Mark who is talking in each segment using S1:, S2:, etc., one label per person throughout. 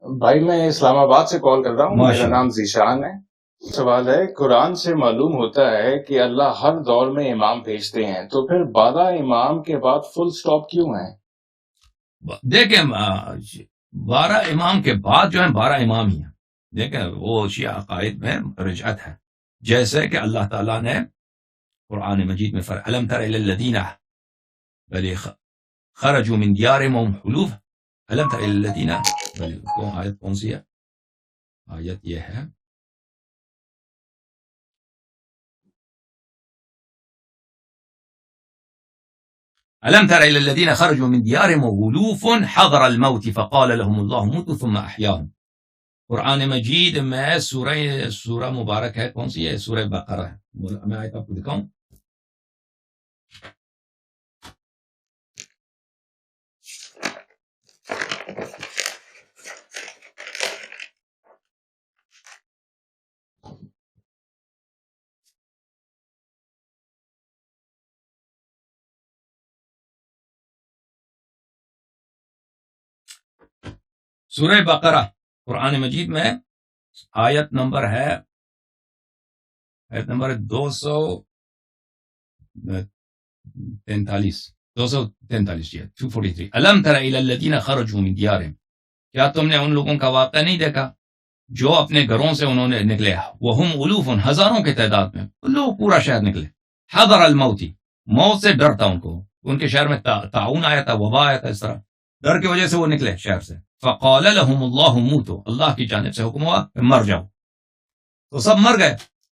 S1: بھائی میں اسلام آباد سے کال کر رہا ہوں، میرا
S2: ماشاء
S1: نام
S2: اللہ.
S1: ذیشان ہے۔ سوال ہے، قرآن سے معلوم ہوتا ہے کہ اللہ ہر دور میں امام بھیجتے ہیں، تو پھر 12 امام کے بعد فل سٹاپ کیوں ہے؟
S2: دیکھیں 12 امام کے بعد جو ہیں 12 امام ہی ہیں. دیکھیں وہ شیعہ عقائد میں رجعت ہے، جیسے کہ اللہ تعالیٰ نے قرآن مجید میں ألم تر إلى الذين بل خرجوا من ديارهم وهم حلوف. ألم تر إلى الذين آیت کون سی ہے؟ آیت یہ ہے ألم تر إلى الذين خرجوا من ديارهم وغلوف حضر الموت فقال لهم الله موتوا ثم أحياهم. قرآن مجید میں سورہ مبارک ہے، کون سی ہے؟ سورہ بقرہ ہے. میں آیت آپ کو دکھاؤں. سورہ بقرہ قرآن مجید میں آیت نمبر ہے 243 جی 243. ألم تر إلى الذين خرجوا من ديارهم. کیا تم نے ان لوگوں کا واقعہ نہیں دیکھا جو اپنے گھروں سے انہوں نے نکلے، وهم ألوف، ہزاروں کے تعداد میں، لوگ پورا شہر نکلے. حضر الموت، موت سے ڈر تھا ان کو، ان کے شہر میں طاعون آیا تھا، وبا آیا تھا، اس طرح ڈر کی وجہ سے وہ نکلے شہر سے. فقال لهم الله موتوا، اللہ کی جانب سے حکم ہوا کہ مر جاؤ، تو سب مر گئے.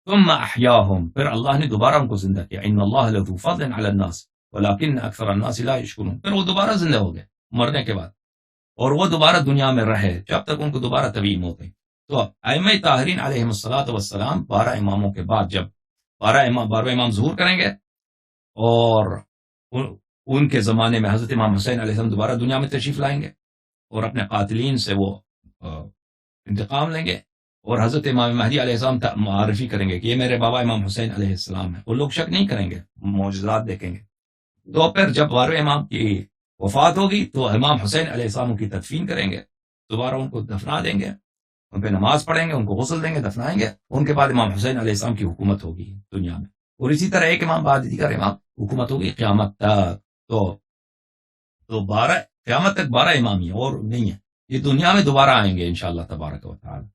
S2: ثم احیاهم، پھر اللہ نے دوبارہ ان کو زندہ کیا. ان اللہ لذو فضل علی الناس ولکن اکثر الناس لا یشکرون. پھر وہ دوبارہ زندہ ہو گئے مرنے کے بعد، اور وہ دوبارہ دنیا میں رہے جب تک ان کو دوبارہ طبیعی موت ہوئی. تو ائمہ طاہرین علیہم الصلوۃ والسلام 12 اماموں کے بعد جب 12 امام ظہور کریں گے، اور ان کے زمانے میں حضرت امام حسین علیہ السلام دوبارہ دنیا میں تشریف لائیں گے، اور اپنے قاتلین سے وہ انتقام لیں گے، اور حضرت امام مہدی علیہ السلام معرفی کریں گے کہ یہ میرے بابا امام حسین علیہ السلام ہے. وہ لوگ شک نہیں کریں گے، معجزات دیکھیں گے. تو پھر جب 12 امام کی وفات ہوگی تو امام حسین علیہ السلام کی تدفین کریں گے، دوبارہ ان کو دفنا دیں گے، ان پہ نماز پڑھیں گے، ان کو غسل دیں گے، دفنائیں گے. ان کے بعد امام حسین علیہ السلام کی حکومت ہوگی دنیا میں، اور اسی طرح ایک امام بعد دیگر امام حکومت ہوگی قیامت تک. تو 12 قیامت تک 12 امام ہی ہیں اور نہیں ہے. یہ دنیا میں دوبارہ آئیں گے انشاءاللہ تبارک و تعالی.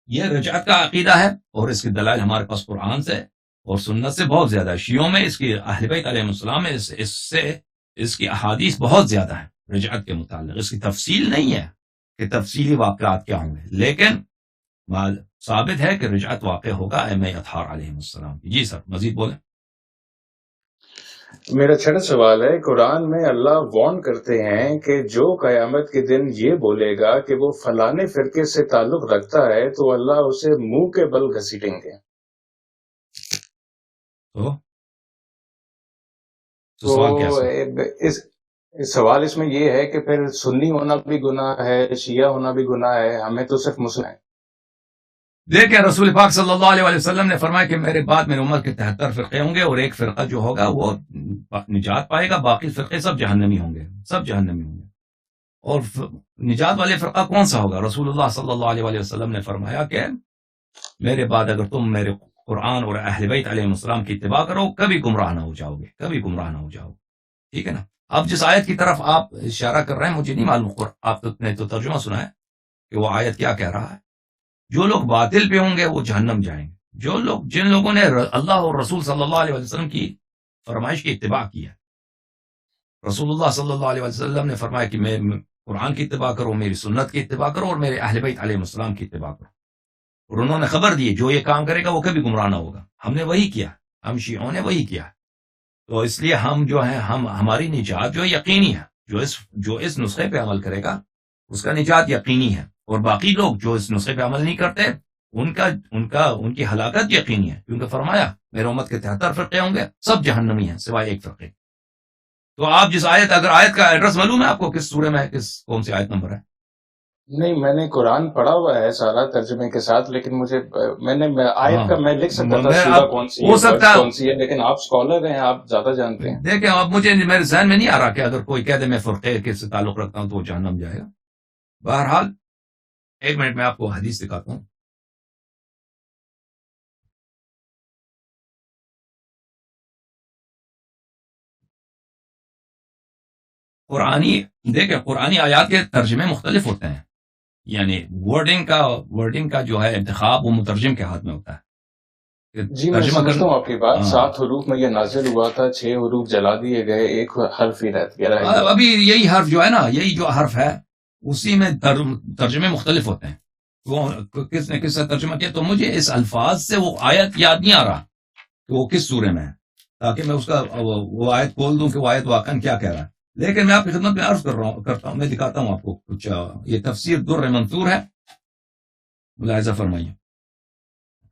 S2: یہ رجعت کا عقیدہ ہے، اور اس کی دلائل ہمارے پاس قرآن سے اور سنت سے بہت زیادہ ہے. شیعوں میں اس کی اہل بیت علیہ السلام میں اس کی احادیث بہت زیادہ ہیں رجعت کے متعلق. اس کی تفصیل نہیں ہے کہ تفصیلی واقعات کیا ہوں گے، لیکن ثابت ہے کہ رجعت واقع ہوگا ائمہ اطہار علیہ السلام کی. جی سر مزید بولیں.
S1: میرا چھٹا سوال ہے، قرآن میں اللہ وارن کرتے ہیں کہ جو قیامت کے دن یہ بولے گا کہ وہ فلانے فرقے سے تعلق رکھتا ہے تو اللہ اسے منہ کے بل گھسیٹیں گے.
S2: تو سوال کیا
S1: سوال اس میں یہ ہے کہ پھر سنی ہونا بھی گناہ ہے، شیعہ ہونا بھی گناہ ہے، ہمیں تو صرف مسلم ہے.
S2: دیکھیں رسول پاک صلی اللہ علیہ وسلم نے فرمایا کہ میرے بعد میرے امت کے 73 فرقے ہوں گے، اور ایک فرقہ جو ہوگا وہ نجات پائے گا، باقی فرقے سب جہنمی ہوں گے، سب جہنمی ہوں گے. اور نجات والے فرقہ کون سا ہوگا؟ رسول اللہ صلی اللہ علیہ وسلم نے فرمایا کہ میرے بعد اگر تم میرے قرآن اور اہل بیت علیہ السلام کی اتباع کرو کبھی گمراہ نہ ہو جاؤ گے، کبھی گمراہ نہ ہو جاؤ. ٹھیک ہے نا؟ اب جس آیت کی طرف آپ اشارہ کر رہے ہیں مجھے نہیں معلوم، آپ نے تو ترجمہ سنا ہے کہ وہ آیت کیا کہہ رہا ہے. جو لوگ باطل پہ ہوں گے وہ جہنم جائیں گے. جن لوگوں نے اللہ اور رسول صلی اللہ علیہ وسلم کی فرمائش کی اتباع کی ہے. رسول اللہ صلی اللہ علیہ وسلم نے فرمایا کہ میں قرآن کی اتباع کرو، میری سنت کی اتباع کرو، اور میرے اہل بیت علیہ السلام کی اتباع کرو. اور انہوں نے خبر دی جو یہ کام کرے گا وہ کبھی گمراہ نہ ہوگا. ہم نے وہی کیا، ہم شیعوں نے وہی کیا. تو اس لیے ہم جو ہیں ہماری نجات جو یقینی ہے، جو اس نسخے پہ عمل کرے گا اس کا نجات یقینی ہے. اور باقی لوگ جو اس نسخے پہ عمل نہیں کرتے ان کی ہلاکت یقینی ہے، کیونکہ فرمایا میرے امت کے 73 فرقے ہوں گے، سب جہنمی ہیں سوائے ایک فرقے. تو آپ اگر آیت کا ایڈریس معلوم ہے آپ کو کس سورے میں ہے، کون سی آیت نمبر ہے؟
S1: نہیں، میں نے قرآن پڑھا ہوا ہے سارا ترجمے کے ساتھ، لیکن مجھے آیت کا میں لکھ سکتا تھا سورہ کون سی ہے، لیکن آپ اسکالر ہیں، آپ زیادہ جانتے ہیں.
S2: دیکھیں اب مجھے میرے ذہن میں نہیں آ رہا کہ اگر کوئی کہہ دے میں فرقے کے سے تعلق رکھتا ہوں تو وہ جہنم جائے گا. بہرحال ایک منٹ میں آپ کو حدیث دکھاتا ہوں. دیکھیں قرآنی آیات کے ترجمے مختلف ہوتے ہیں، یعنی ورڈنگ کا جو ہے انتخاب وہ مترجم کے ہاتھ میں ہوتا ہے.
S1: جی میں سمجھتا ہوں آپ کی بات. 7 حروف میں یہ نازل ہوا تھا، 6 حروف جلا دیے گئے، ایک حرف ہی رہ گیا.
S2: ابھی یہی حرف جو ہے نا، یہی جو حرف ہے اسی میں ترجمے مختلف ہوتے ہیں. وہ کس نے کس سے ترجمہ کیا، تو مجھے اس الفاظ سے وہ آیت یاد نہیں آ رہا کہ وہ کس سورے میں ہے، تاکہ میں اس کا وہ آیت کھول دوں کہ وہ آیت واقعا کیا کہہ رہا ہے. لیکن میں آپ کی خدمت میں عرض کرتا ہوں، میں دکھاتا ہوں آپ کو کچھ. یہ تفسیر در منثور ہے، ملاحظہ فرمائیے.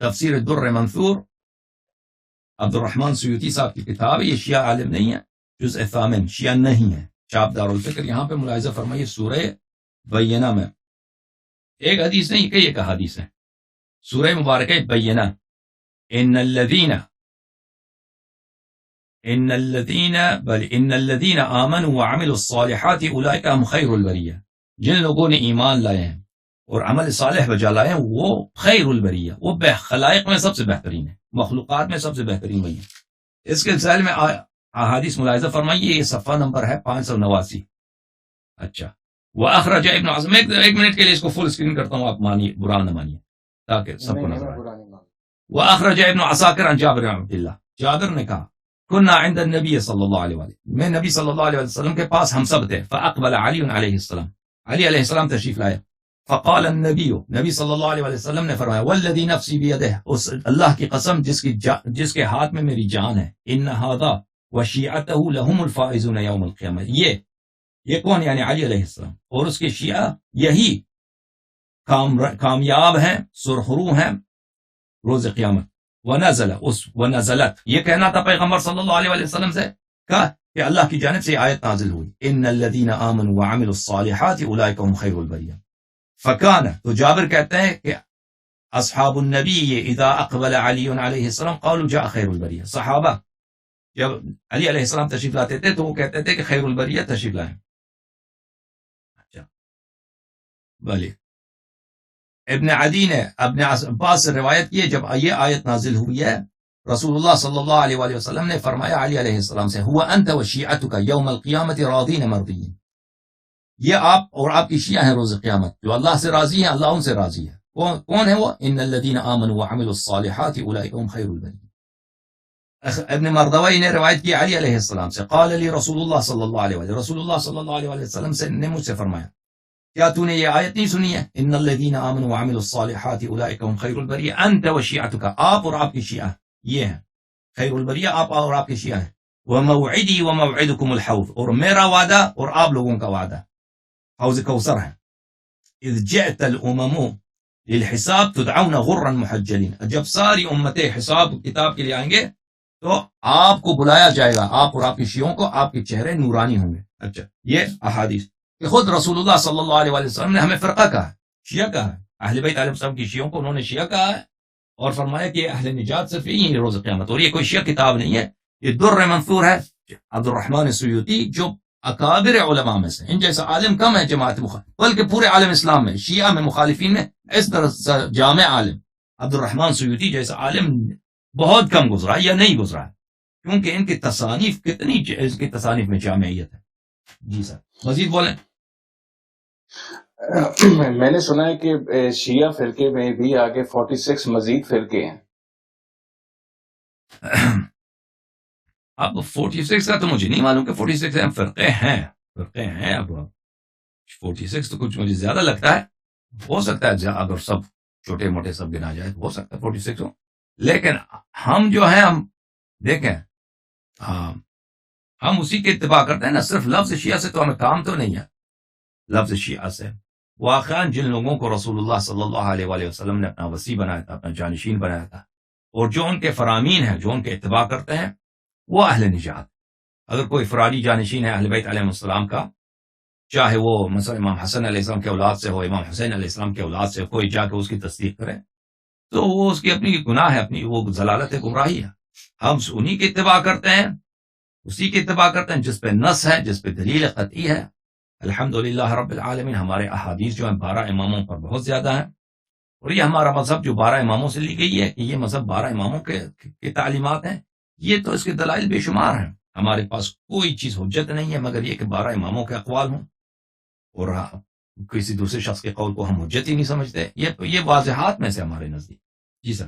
S2: تفسیر در منثور عبد الرحمن سیوطی صاحب کی کتاب ہے. یہ شیعہ عالم نہیں ہے، جزء ثامن شیعہ نہیں ہے، چاپ دار الفکر. یہاں پہ ملاحظہ فرمائیے سورہ بینہ میں ایک حدیث نہیں، کئی ایک حدیث ہے. سورہ مبارکہ بینہ، ان الذین آمنوا وعملوا الصالحات اولئک هم خیر البریہ. جن لوگوں نے ایمان لائے ہیں اور عمل صالح بجا لائے ہیں وہ خیر البریہ، وہ خلائق میں سب سے بہترین ہے، مخلوقات میں سب سے بہترین وہی ہے. اس کے سلسلے میں احادیث ملاحظہ فرمائیے. یہ صفحہ نمبر ہے 589. اچھا، وَأَخْرَجَ ابن عاصم. ایک منٹ کے لیے اس کو فل اسکرین کرتا ہوں، آپ مانیے، برا نہ مانیے تاکہ سب کو نظر آئے. وَأَخْرَجَ ابن عساکر عن جابر بن عبد اللہ. جابر نے کہا كنا عند النبی صلی اللہ علیہ وسلم، میں نبی صلی اللہ علیہ وسلم کے پاس ہم سب تھے. فأقبل علی علیہ السلام، علی علیہ السلام تشریف لائے. فقال النبی، نبی صلی اللہ علیہ وسلم نے فرمایا والذی نفسی بیدہ، اس اللہ کی قسم جس کے ہاتھ میں میری جان ہے، ان ھذا وشیعتہ لهم الفائزون یوم القیامہ. یہ کون؟ یعنی علی علیہ السلام اور اس کے شیعہ یہی کامیاب ہیں، سرخرو ہیں روز قیامت. ونزلت، یہ کہنا تھا پیغمبر صلی اللہ علیہ وسلم سے کہا کہ اللہ کی جانب سے آیت نازل ہوئی، ان الذین آمنوا وعملوا الصالحات اولئک هم خیر البریہ. فکان، تو جابر کہتے ہیں کہ اصحاب النبی اذا اقبل علی علیہ السلام قالوا جاء خیر البریہ. صحابہ جب علی علیہ السلام تشریف لاتے تھے تو وہ کہتے تھے کہ خیر البریہ تشریف لائیں. اچھا بھلے ابن عدی نے ابن عباس سے روایت کی ہے، جب یہ آیت نازل ہوئی ہے رسول اللہ صلی اللہ علیہ وآلہ وسلم نے فرمایا علی علیہ السلام سے، ہوا انت وشیعتک یوم القیامت راضین مرضین. یہ آپ اور آپ کی شیعہ ہیں روز قیامت جو اللہ سے راضی ہیں، اللہ ان سے راضی ہے. کون ہے وہ؟ ان الذین آمنوا وعملوا الصالحات اولئک هم خیر البریہ. ابن مردوی نے روایت کی علی علیہ السلام سے، قال لی رسول اللہ صلی اللہ علیہ وسلم، رسول اللہ صلی اللہ علیہ وسلم نے مجھ سے فرمایا کیا تو نے یہ آیت نہیں سنی ہے، ان الذین آمنوا وعملوا الصالحات اولئک هم خیر البریہ انت وشیعتک، آپ اور آپ کی شیعہ یہ ہیں خیر البریہ، آپ اور آپ کی شیعہ ہیں. وموعدی وموعدکم الحوض، اور میرا وعدہ اور آپ لوگوں کا وعدہ حوض کوثر ہے. اذ جئت الامم للحساب تدعون غرا محجلین، جب ساری امتیں حساب کتاب کے لیے آئیں گے تو آپ کو بلایا جائے گا، آپ اور آپ کی شیعوں کو، آپ کے چہرے نورانی ہوں گے. اچھا، یہ احادیث کہ خود رسول اللہ صلی اللہ علیہ وسلم نے ہمیں فرقہ کہا ہے، شیعہ کہا ہے، اہل بیت علیہ السلام کی شیعوں کو انہوں نے شیعہ کہا ہے اور فرمایا کہ اہل نجات صرف یہی ہے روز قیامت. اور یہ کوئی شیعہ کتاب نہیں ہے، یہ در منثور ہے عبد الرحمن سیوطی جو اکابر علماء میں سے، ان جیسا عالم کم ہے جماعت بلکہ پورے عالم اسلام میں، شیعہ میں، مخالفین میں اس طرح جامع عالم عبد الرحمن سیوطی جیسا عالم بہت کم گزرا یا نہیں گزرا ہے، کیونکہ ان کی تصانیف کتنی، اس کی تصانیف میں جامعیت ہے. جی سر مزید بولیں.
S1: میں نے سنا ہے کہ شیعہ فرقے میں بھی آگے 46 مزید فرقے ہیں.
S2: اب 46 کا تو مجھے نہیں معلوم کہ 46 فرقے ہیں. اب 46 تو کچھ مجھے زیادہ لگتا ہے، ہو سکتا ہے اگر سب چھوٹے موٹے سب گنا جائے تو ہو سکتا ہے 46 ہو. لیکن ہم جو ہیں، ہم دیکھیں ہم اسی کے اتباع کرتے ہیں نا. صرف لفظ شیعہ سے تو ہمیں کام تو نہیں ہے. لفظ شیعہ سے واقعا جن لوگوں کو رسول اللہ صلی اللہ علیہ وآلہ وسلم نے اپنا وصی بنایا تھا، اپنا جانشین بنایا تھا، اور جو ان کے فرامین ہیں، جو ان کے اتباع کرتے ہیں، وہ اہل نجات. اگر کوئی فراری جانشین ہے اہل بیت علیہ السلام کا، چاہے وہ مثلا امام حسن علیہ السلام کے اولاد سے ہو، امام حسین علیہ السلام کے اولاد سے، کوئی جا کے اس کی تصدیق کرے تو وہ اس کی اپنی گناہ ہے، اپنی وہ ضلالت ہے، گمراہی ہے. ہم انہی کی اتباع کرتے ہیں، اسی کی اتباع کرتے ہیں جس پہ نص ہے، جس پہ دلیل قطعی ہے. الحمدللہ رب العالمین ہمارے احادیث جو ہیں 12 اماموں پر بہت زیادہ ہیں، اور یہ ہمارا مذہب جو 12 اماموں سے لی گئی ہے کہ یہ مذہب 12 اماموں کے تعلیمات ہیں، یہ تو اس کے دلائل بے شمار ہیں. ہمارے پاس کوئی چیز حجت نہیں ہے مگر یہ کہ 12 اماموں کے اقوال ہوں، اور کسی دوسرے شخص کے قول کو ہم حجت ہی نہیں سمجھتے. یہ واضحات میں سے ہمارے نزدیک. جی سر.